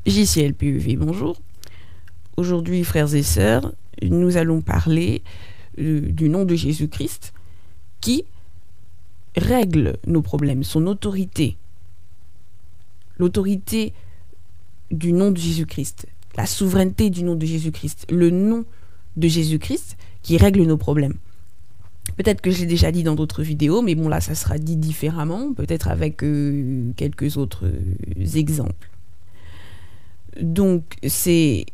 JCLPEV, bonjour. Aujourd'hui, frères et sœurs, nous allons parler du nom de Jésus-Christ qui règle nos problèmes, son autorité. L'autorité du nom de Jésus-Christ, la souveraineté du nom de Jésus-Christ, le nom de Jésus-Christ qui règle nos problèmes. Peut-être que je l'ai déjà dit dans d'autres vidéos, mais bon là, ça sera dit différemment, peut-être avec quelques autres exemples. Donc, c'est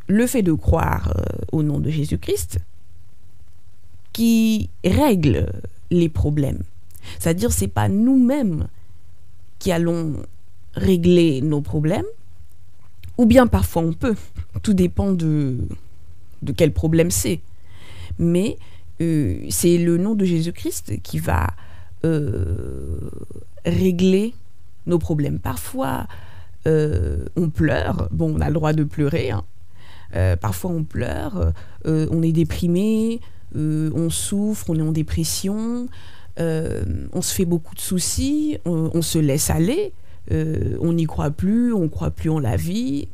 le fait de croire au nom de Jésus-Christ qui règle les problèmes. C'est-à-dire, c'est pas nous-mêmes qui allons régler nos problèmes, ou bien parfois on peut. Tout dépend de quel problème c'est. Mais c'est le nom de Jésus-Christ qui va régler nos problèmes. Parfois, on pleure. Bon, on a le droit de pleurer, hein. Parfois, on pleure, on est déprimé, on souffre, on est en dépression, on se fait beaucoup de soucis, on se laisse aller, on n'y croit plus, on ne croit plus en la vie.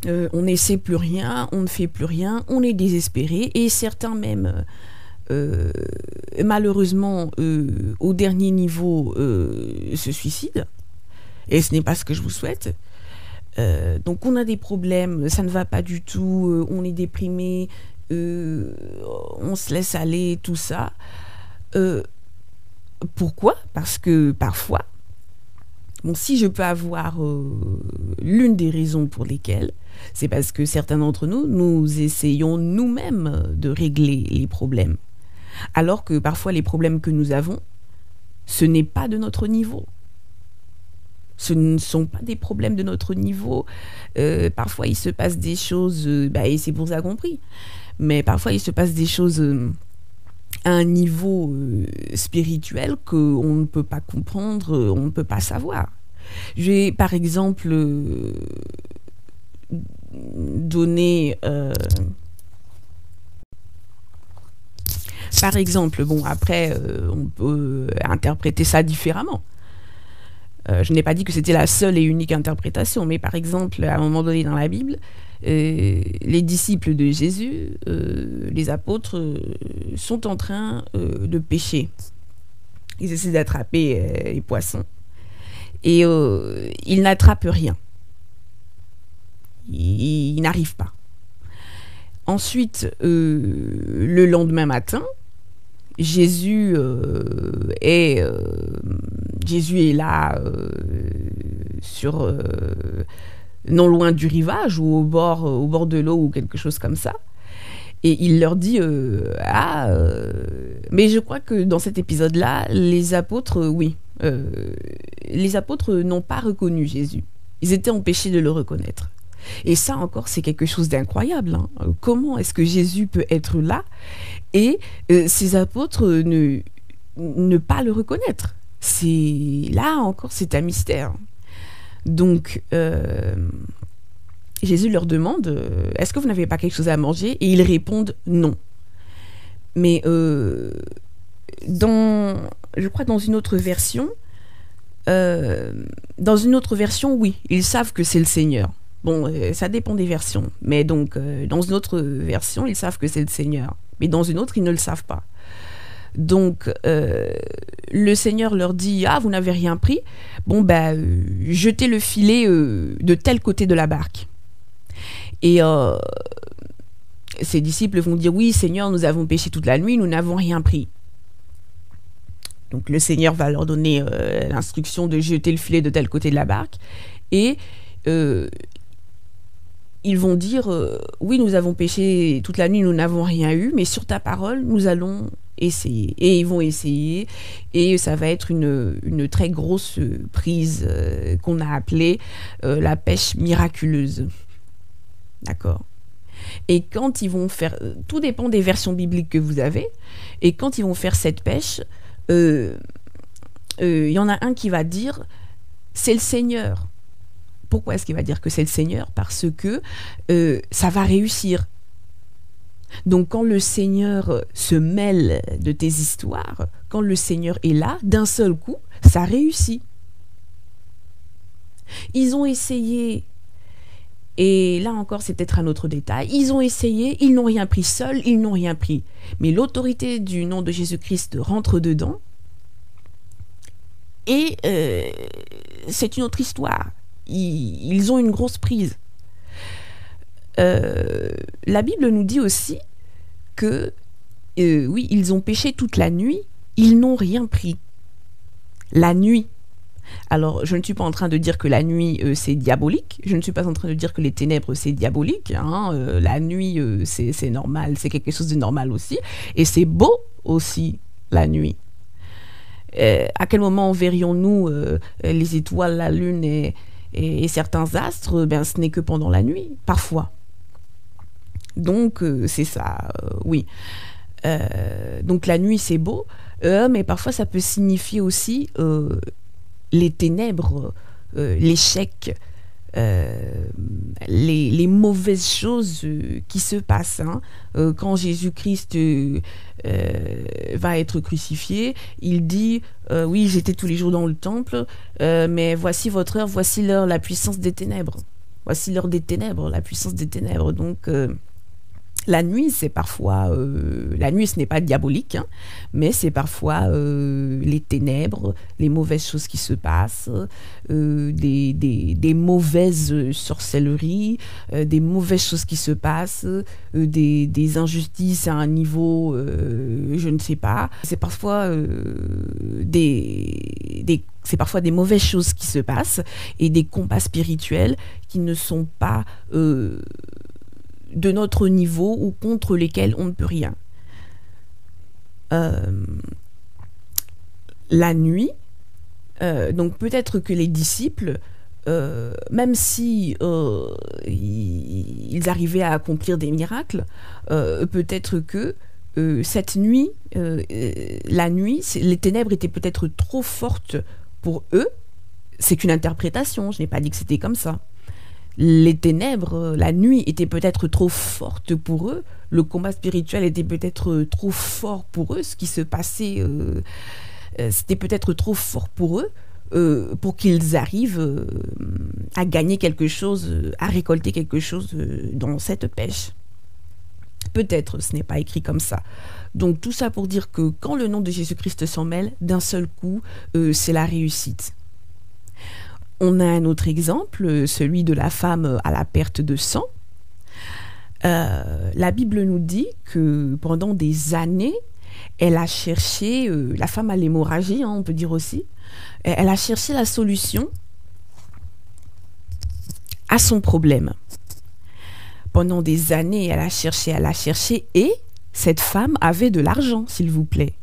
On n'essaie plus rien, on ne fait plus rien, on est désespéré et certains même, malheureusement, au dernier niveau, se suicident. Et ce n'est pas ce que je vous souhaite. Donc on a des problèmes, ça ne va pas du tout, on est déprimé, on se laisse aller, tout ça. Pourquoi ? Parce que parfois, bon, si je peux avoir l'une des raisons pour lesquelles, c'est parce que certains d'entre nous, nous essayons nous-mêmes de régler les problèmes. Alors que parfois les problèmes que nous avons, ce n'est pas de notre niveau. Ce ne sont pas des problèmes de notre niveau. Parfois il se passe des choses, et c'est pour ça compris, mais parfois il se passe des choses à un niveau spirituel qu'on ne peut pas comprendre, on ne peut pas savoir. Je vais par exemple donner par exemple, bon après on peut interpréter ça différemment. Je n'ai pas dit que c'était la seule et unique interprétation, mais par exemple, à un moment donné dans la Bible, les disciples de Jésus, les apôtres, sont en train de pêcher. Ils essaient d'attraper les poissons. Et ils n'attrapent rien. Ils n'arrivent pas. Ensuite, le lendemain matin, Jésus est là non loin du rivage ou au bord de l'eau ou quelque chose comme ça. Et il leur dit mais je crois que dans cet épisode-là, les apôtres, les apôtres n'ont pas reconnu Jésus. Ils étaient empêchés de le reconnaître. Et ça encore, c'est quelque chose d'incroyable, hein. Comment est-ce que Jésus peut être là et ces apôtres ne pas le reconnaître? Là encore, c'est un mystère. Donc, Jésus leur demande, est-ce que vous n'avez pas quelque chose à manger? Et ils répondent non. Mais je crois dans une autre version, oui, ils savent que c'est le Seigneur. Bon, ça dépend des versions. Mais donc, dans une autre version, ils savent que c'est le Seigneur. Mais dans une autre, ils ne le savent pas. Donc, le Seigneur leur dit, vous n'avez rien pris. Bon, jetez le filet de tel côté de la barque. Et ses disciples vont dire, oui, Seigneur, nous avons pêché toute la nuit, nous n'avons rien pris. Donc, le Seigneur va leur donner l'instruction de jeter le filet de tel côté de la barque. Et ils vont dire, oui, nous avons pêché toute la nuit, nous n'avons rien eu, mais sur ta parole, nous allons essayer. Et ils vont essayer, et ça va être une très grosse prise qu'on a appelée la pêche miraculeuse. D'accord ? Et quand ils vont faire, tout dépend des versions bibliques que vous avez, et quand ils vont faire cette pêche, y en a un qui va dire, c'est le Seigneur. Pourquoi est-ce qu'il va dire que c'est le Seigneur ? Parce que ça va réussir. Donc quand le Seigneur se mêle de tes histoires, quand le Seigneur est là, d'un seul coup, ça réussit. Ils ont essayé, et là encore c'est peut-être un autre détail, ils ont essayé, ils n'ont rien pris seuls, ils n'ont rien pris. Mais l'autorité du nom de Jésus-Christ rentre dedans, et c'est une autre histoire. Ils ont une grosse prise. La Bible nous dit aussi que, oui, ils ont péché toute la nuit, ils n'ont rien pris. La nuit. Alors, je ne suis pas en train de dire que la nuit, c'est diabolique. Je ne suis pas en train de dire que les ténèbres, c'est diabolique. La nuit, c'est normal, c'est quelque chose de normal aussi. Et c'est beau aussi, la nuit. À quel moment verrions-nous les étoiles, la lune et certains astres? Ben, ce n'est que pendant la nuit, parfois. Donc, c'est ça, oui. Donc, la nuit, c'est beau, mais parfois, ça peut signifier aussi les ténèbres, l'échec, les mauvaises choses qui se passent. Quand Jésus-Christ va être crucifié, il dit oui, j'étais tous les jours dans le temple, mais voici votre heure, voici l'heure, la puissance des ténèbres. Voici l'heure des ténèbres, la puissance des ténèbres. Donc, la nuit, c'est parfois... la nuit, ce n'est pas diabolique, mais c'est parfois les ténèbres, les mauvaises choses qui se passent, des mauvaises sorcelleries, des mauvaises choses qui se passent, des injustices à un niveau, je ne sais pas. C'est parfois c'est parfois des mauvaises choses qui se passent et des combats spirituels qui ne sont pas... de notre niveau ou contre lesquels on ne peut rien. La nuit, donc peut-être que les disciples, même si ils arrivaient à accomplir des miracles, peut-être que cette nuit, la nuit, les ténèbres étaient peut-être trop fortes pour eux. C'est qu'une interprétation, je n'ai pas dit que c'était comme ça. Les ténèbres, la nuit était peut-être trop forte pour eux, le combat spirituel était peut-être trop fort pour eux, ce qui se passait, c'était peut-être trop fort pour eux, pour qu'ils arrivent à gagner quelque chose, à récolter quelque chose dans cette pêche. Peut-être, ce n'est pas écrit comme ça. Donc tout ça pour dire que quand le nom de Jésus-Christ s'en mêle, d'un seul coup, c'est la réussite. On a un autre exemple, celui de la femme à la perte de sang. La Bible nous dit que pendant des années, elle a cherché, la femme à l'hémorragie, on peut dire aussi, elle a cherché la solution à son problème. Pendant des années, elle a cherché, et cette femme avait de l'argent, s'il vous plaît.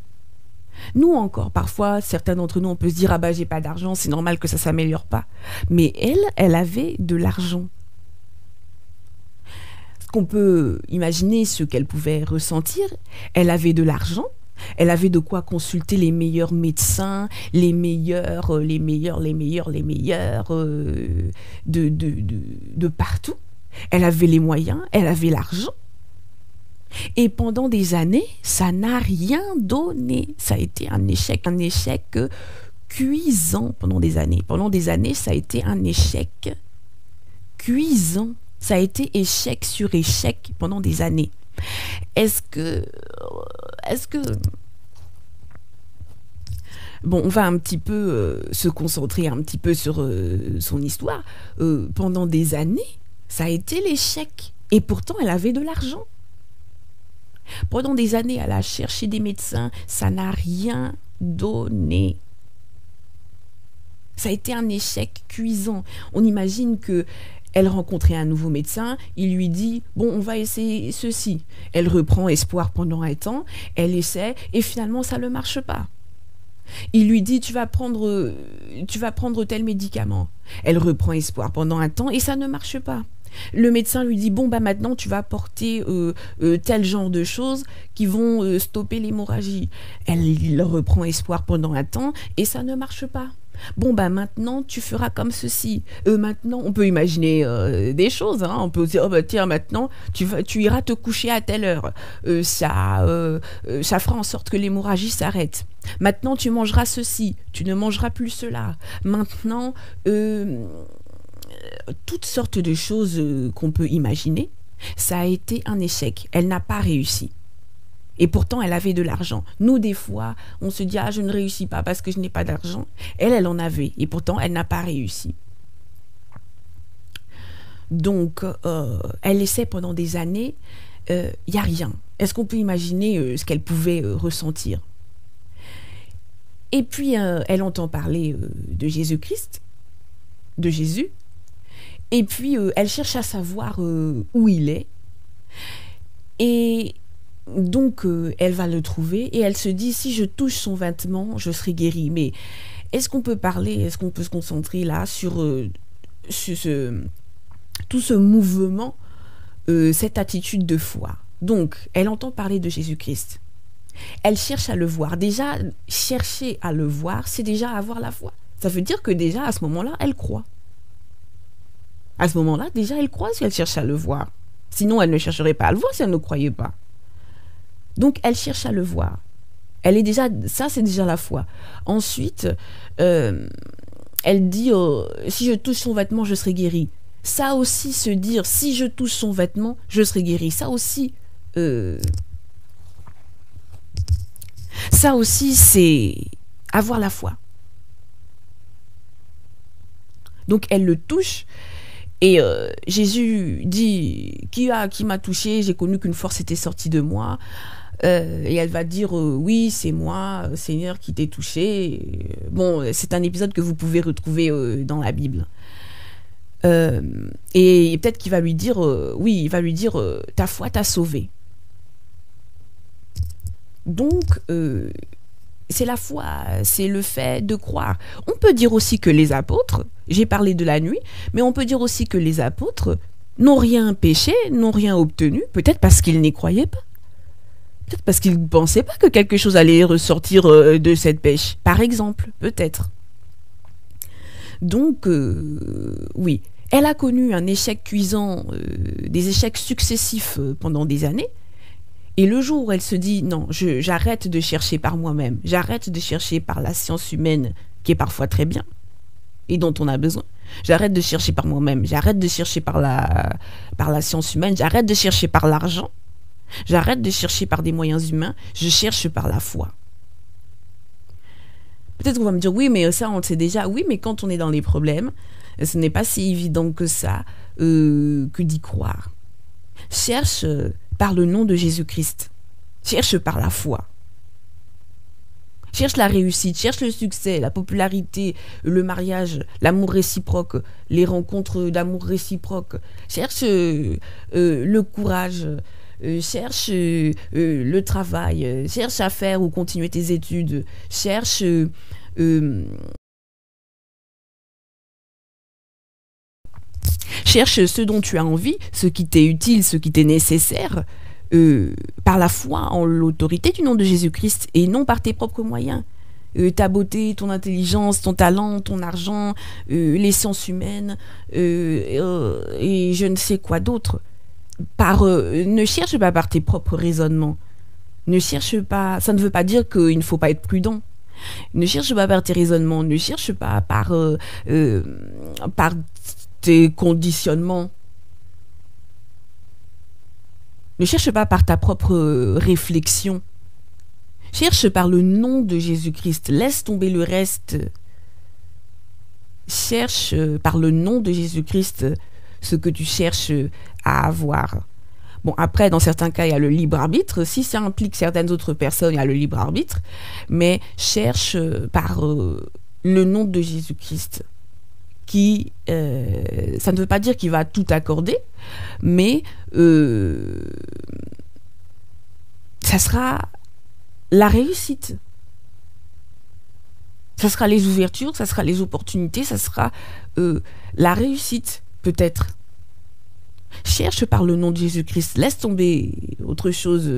Nous encore, parfois, certains d'entre nous, on peut se dire « Ah bah j'ai pas d'argent, c'est normal que ça s'améliore pas. » Mais elle avait de l'argent. Qu'on peut imaginer ce qu'elle pouvait ressentir, elle avait de l'argent, elle avait de quoi consulter les meilleurs médecins, les meilleurs de partout. Elle avait les moyens, elle avait l'argent. Et pendant des années, ça n'a rien donné. Ça a été un échec cuisant pendant des années. Pendant des années, ça a été un échec cuisant. Ça a été échec sur échec pendant des années. Est-ce que... Bon, on va un petit peu se concentrer un petit peu sur son histoire. Pendant des années, ça a été l'échec. Et pourtant, elle avait de l'argent. Pendant des années, elle a cherché des médecins. Ça n'a rien donné. Ça a été un échec cuisant. On imagine que elle rencontrait un nouveau médecin, il lui dit « Bon, on va essayer ceci ». Elle reprend espoir pendant un temps, elle essaie et finalement ça ne marche pas. Il lui dit « Tu vas prendre tel médicament ». Elle reprend espoir pendant un temps et ça ne marche pas. Le médecin lui dit « Bon, bah maintenant tu vas porter tel genre de choses qui vont stopper l'hémorragie ». Elle reprend espoir pendant un temps et ça ne marche pas. Bon, bah maintenant, tu feras comme ceci. Maintenant, on peut imaginer des choses. Hein. On peut dire, oh, bah, tiens, maintenant, tu iras te coucher à telle heure. Ça fera en sorte que l'hémorragie s'arrête. Maintenant, tu mangeras ceci. Tu ne mangeras plus cela. Maintenant, toutes sortes de choses qu'on peut imaginer. Ça a été un échec. Elle n'a pas réussi. Et pourtant, elle avait de l'argent. Nous, des fois, on se dit, ah, je ne réussis pas parce que je n'ai pas d'argent. Elle en avait. Et pourtant, elle n'a pas réussi. Donc, elle essaie pendant des années. Il n'y a rien. Est-ce qu'on peut imaginer ce qu'elle pouvait ressentir? Et puis, elle entend parler de Jésus-Christ, de Jésus. Et puis, elle cherche à savoir où il est. Et donc, elle va le trouver et elle se dit, si je touche son vêtement, je serai guérie. Mais est-ce qu'on peut se concentrer là sur tout ce mouvement, cette attitude de foi? Donc, elle entend parler de Jésus-Christ. Elle cherche à le voir. Déjà, chercher à le voir, c'est déjà avoir la foi. Ça veut dire que déjà, à ce moment-là, elle croit. À ce moment-là, déjà, elle croit si elle cherche à le voir. Sinon, elle ne chercherait pas à le voir si elle ne croyait pas. Donc, elle cherche à le voir. Ça, c'est déjà la foi. Ensuite, elle dit, si je touche son vêtement, je serai guérie. Ça aussi, se dire, si je touche son vêtement, je serai guérie. Ça aussi, c'est avoir la foi. Donc, elle le touche. Et Jésus dit, qui m'a touché? J'ai connu qu'une force était sortie de moi. Et elle va dire, oui, c'est moi, Seigneur, qui t'ai touché. Bon, c'est un épisode que vous pouvez retrouver dans la Bible. Et peut-être qu'il va lui dire, ta foi t'a sauvé. Donc, c'est la foi, c'est le fait de croire. On peut dire aussi que les apôtres, j'ai parlé de la nuit, mais on peut dire aussi que les apôtres n'ont rien péché, n'ont rien obtenu, peut-être parce qu'ils n'y croyaient pas. Peut-être parce qu'ils ne pensaient pas que quelque chose allait ressortir de cette pêche. Par exemple, peut-être. Donc, oui, elle a connu un échec cuisant, des échecs successifs pendant des années. Et le jour où elle se dit, non, j'arrête de chercher par moi-même, j'arrête de chercher par la science humaine, qui est parfois très bien, et dont on a besoin. J'arrête de chercher par moi-même, j'arrête de chercher par la science humaine, j'arrête de chercher par l'argent, j'arrête de chercher par des moyens humains, je cherche par la foi. Peut-être qu'on va me dire, oui, mais ça, on le sait déjà. Oui, mais quand on est dans les problèmes, ce n'est pas si évident que ça, que d'y croire. Cherche par le nom de Jésus-Christ. Cherche par la foi. Cherche la réussite, cherche le succès, la popularité, le mariage, l'amour réciproque, les rencontres d'amour réciproque. Cherche le courage, cherche le travail, cherche à faire ou continuer tes études, cherche cherche ce dont tu as envie, ce qui t'est utile, ce qui t'est nécessaire, par la foi en l'autorité du nom de Jésus-Christ et non par tes propres moyens. Ta beauté, ton intelligence, ton talent, ton argent, les sciences humaines et je ne sais quoi d'autre. Ne cherche pas par tes propres raisonnements. Ne cherche pas. Ça ne veut pas dire qu'il ne faut pas être prudent. Ne cherche pas par tes raisonnements. Ne cherche pas par tes conditionnements. Ne cherche pas par ta propre réflexion. Cherche par le nom de Jésus-Christ. Laisse tomber le reste. Cherche par le nom de Jésus-Christ ce que tu cherches à avoir. Bon, après, dans certains cas, il y a le libre arbitre. Si ça implique certaines autres personnes, il y a le libre arbitre. Mais cherche par le nom de Jésus-Christ. Qui, ça ne veut pas dire qu'il va tout accorder, mais ça sera la réussite. Ça sera les ouvertures, ça sera les opportunités, ça sera la réussite, peut-être. Cherche par le nom de Jésus-Christ. Laisse tomber autre chose.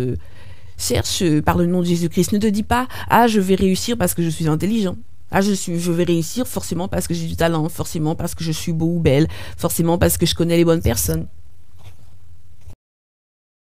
Cherche par le nom de Jésus-Christ. Ne te dis pas, ah, je vais réussir parce que je suis intelligent. Ah, je vais réussir forcément parce que j'ai du talent, forcément parce que je suis beau ou belle, forcément parce que je connais les bonnes personnes.